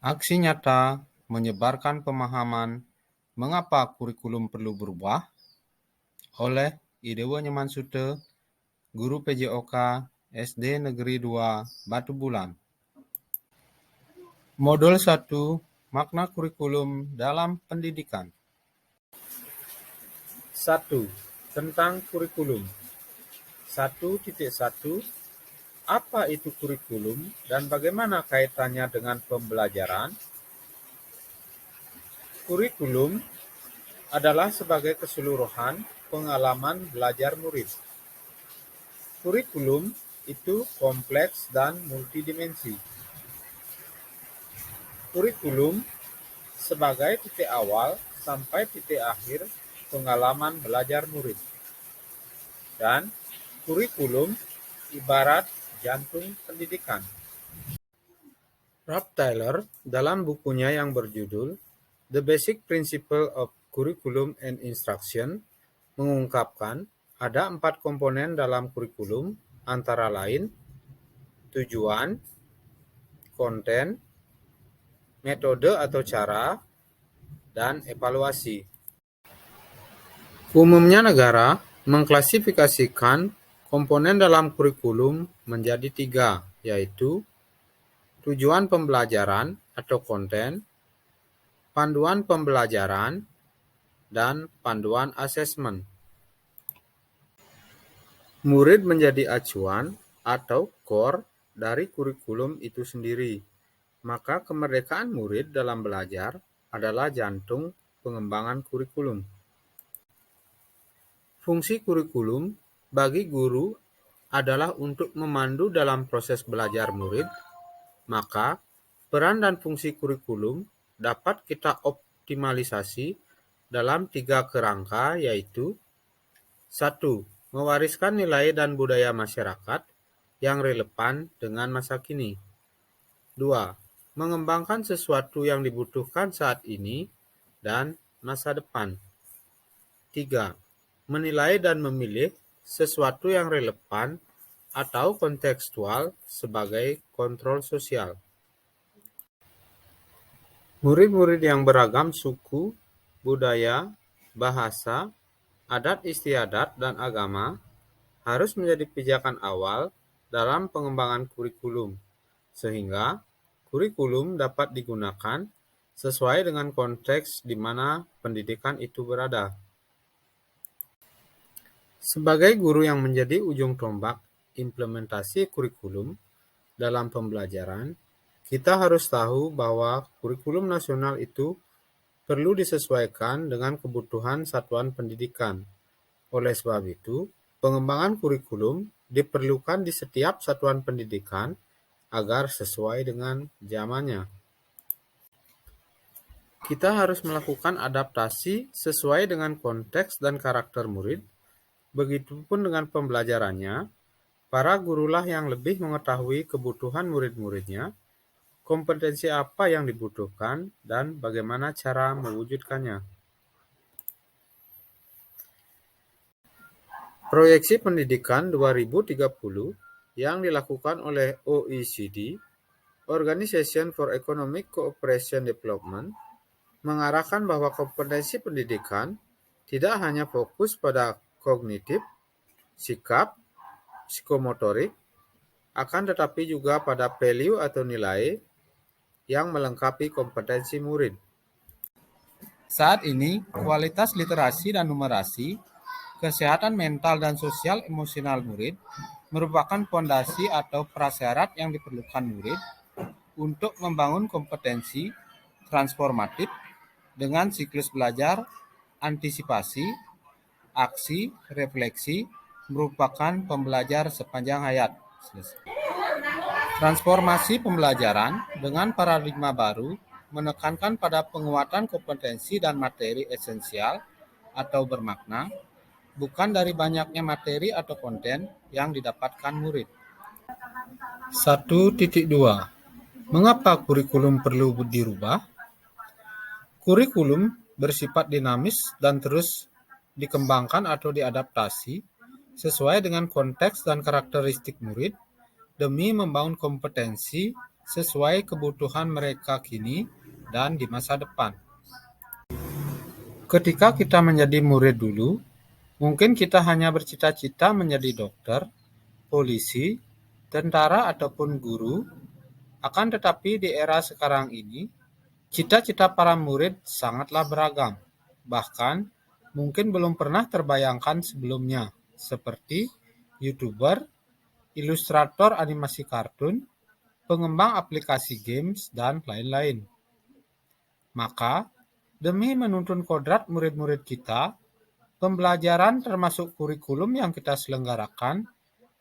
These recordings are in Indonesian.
Aksi nyata menyebarkan pemahaman mengapa kurikulum perlu berubah oleh Idewo Nyoman Sute, Guru PJOK SD Negeri 2 Batu Bulan. Modul 1, makna kurikulum dalam pendidikan. 1. Tentang kurikulum. 1.1 Apa itu kurikulum dan bagaimana kaitannya dengan pembelajaran? Kurikulum adalah sebagai keseluruhan pengalaman belajar murid. Kurikulum itu kompleks dan multidimensi. Kurikulum sebagai titik awal sampai titik akhir pengalaman belajar murid. Dan kurikulum ibarat jantung pendidikan. Rob Taylor dalam bukunya yang berjudul The Basic Principle of Curriculum and Instruction mengungkapkan ada 4 komponen dalam kurikulum, antara lain tujuan, konten, metode atau cara, dan evaluasi. Umumnya negara mengklasifikasikan komponen dalam kurikulum menjadi 3, yaitu tujuan pembelajaran atau konten, panduan pembelajaran, dan panduan asesmen. Murid menjadi acuan atau core dari kurikulum itu sendiri, maka kemerdekaan murid dalam belajar adalah jantung pengembangan kurikulum. Fungsi kurikulum bagi guru adalah untuk memandu dalam proses belajar murid, maka peran dan fungsi kurikulum dapat kita optimalisasi dalam 3 kerangka, yaitu 1. Mewariskan nilai dan budaya masyarakat yang relevan dengan masa kini. 2. Mengembangkan sesuatu yang dibutuhkan saat ini dan masa depan. 3. Menilai dan memilih sesuatu yang relevan atau kontekstual sebagai kontrol sosial. Murid-murid yang beragam suku, budaya, bahasa, adat istiadat, dan agama harus menjadi pijakan awal dalam pengembangan kurikulum, sehingga kurikulum dapat digunakan sesuai dengan konteks di mana pendidikan itu berada. Sebagai guru yang menjadi ujung tombak implementasi kurikulum dalam pembelajaran, kita harus tahu bahwa kurikulum nasional itu perlu disesuaikan dengan kebutuhan satuan pendidikan. Oleh sebab itu, pengembangan kurikulum diperlukan di setiap satuan pendidikan agar sesuai dengan zamannya. Kita harus melakukan adaptasi sesuai dengan konteks dan karakter murid. Begitupun dengan pembelajarannya, para gurulah yang lebih mengetahui kebutuhan murid-muridnya, kompetensi apa yang dibutuhkan, dan bagaimana cara mewujudkannya. Proyeksi Pendidikan 2030 yang dilakukan oleh OECD, Organization for Economic Cooperation Development, mengarahkan bahwa kompetensi pendidikan tidak hanya fokus pada kognitif, sikap, psikomotorik, akan tetapi juga pada value atau nilai yang melengkapi kompetensi murid. Saat ini, kualitas literasi dan numerasi, kesehatan mental dan sosial emosional murid merupakan fondasi atau prasyarat yang diperlukan murid untuk membangun kompetensi transformatif dengan siklus belajar, antisipasi, aksi, refleksi, merupakan pembelajar sepanjang hayat. Transformasi pembelajaran dengan paradigma baru menekankan pada penguatan kompetensi dan materi esensial atau bermakna, bukan dari banyaknya materi atau konten yang didapatkan murid. 1.2. Mengapa kurikulum perlu dirubah? Kurikulum bersifat dinamis dan terus dikembangkan atau diadaptasi sesuai dengan konteks dan karakteristik murid demi membangun kompetensi sesuai kebutuhan mereka kini dan di masa depan. Ketika kita menjadi murid dulu, mungkin kita hanya bercita-cita menjadi dokter, polisi, tentara, ataupun guru. Akan tetapi di era sekarang ini, cita-cita para murid sangatlah beragam. Bahkan mungkin belum pernah terbayangkan sebelumnya, seperti YouTuber, ilustrator animasi kartun, pengembang aplikasi games, dan lain-lain. Maka, demi menuntun kodrat murid-murid kita, pembelajaran termasuk kurikulum yang kita selenggarakan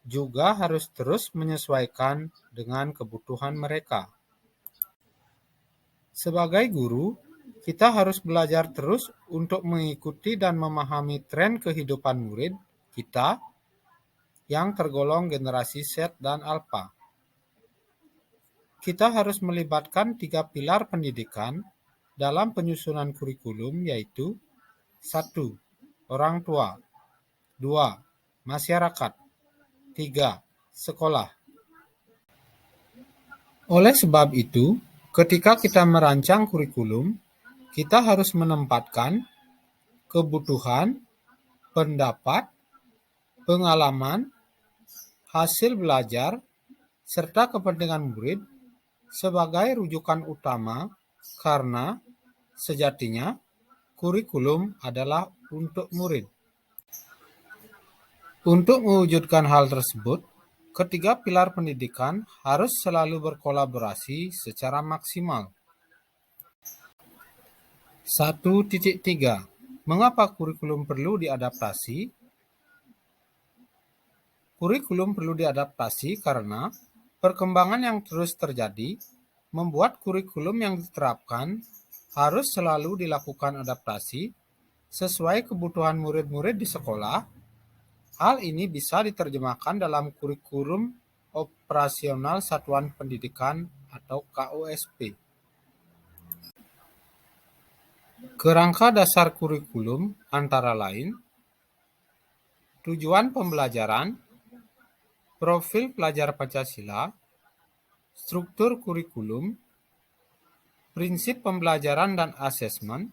juga harus terus menyesuaikan dengan kebutuhan mereka. Sebagai guru, kita harus belajar terus untuk mengikuti dan memahami tren kehidupan murid kita yang tergolong generasi Z dan Alpha. Kita harus melibatkan 3 pilar pendidikan dalam penyusunan kurikulum, yaitu 1. Orang tua, 2. Masyarakat, 3. Sekolah. Oleh sebab itu, ketika kita merancang kurikulum, kita harus menempatkan kebutuhan, pendapat, pengalaman, hasil belajar, serta kepentingan murid sebagai rujukan utama, karena sejatinya kurikulum adalah untuk murid. Untuk mewujudkan hal tersebut, ketiga pilar pendidikan harus selalu berkolaborasi secara maksimal. 1.3. Mengapa kurikulum perlu diadaptasi? Kurikulum perlu diadaptasi karena perkembangan yang terus terjadi membuat kurikulum yang diterapkan harus selalu dilakukan adaptasi sesuai kebutuhan murid-murid di sekolah. Hal ini bisa diterjemahkan dalam kurikulum operasional satuan pendidikan atau KOSP. Kerangka dasar kurikulum antara lain tujuan pembelajaran, profil pelajar Pancasila, struktur kurikulum, prinsip pembelajaran dan asesmen,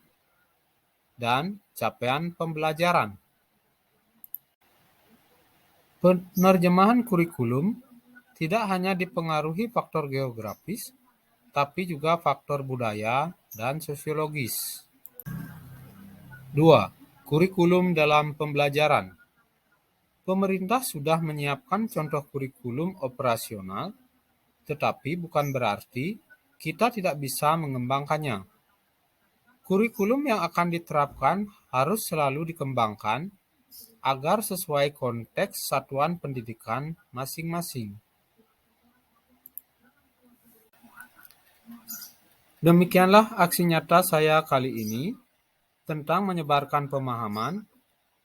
dan capaian pembelajaran. Penerjemahan kurikulum tidak hanya dipengaruhi faktor geografis, tapi juga faktor budaya dan sosiologis. 2. Kurikulum dalam pembelajaran. Pemerintah sudah menyiapkan contoh kurikulum operasional, tetapi bukan berarti kita tidak bisa mengembangkannya. Kurikulum yang akan diterapkan harus selalu dikembangkan agar sesuai konteks satuan pendidikan masing-masing. Demikianlah aksi nyata saya kali ini tentang menyebarkan pemahaman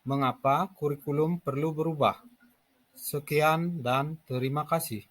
mengapa kurikulum perlu berubah. Sekian dan terima kasih.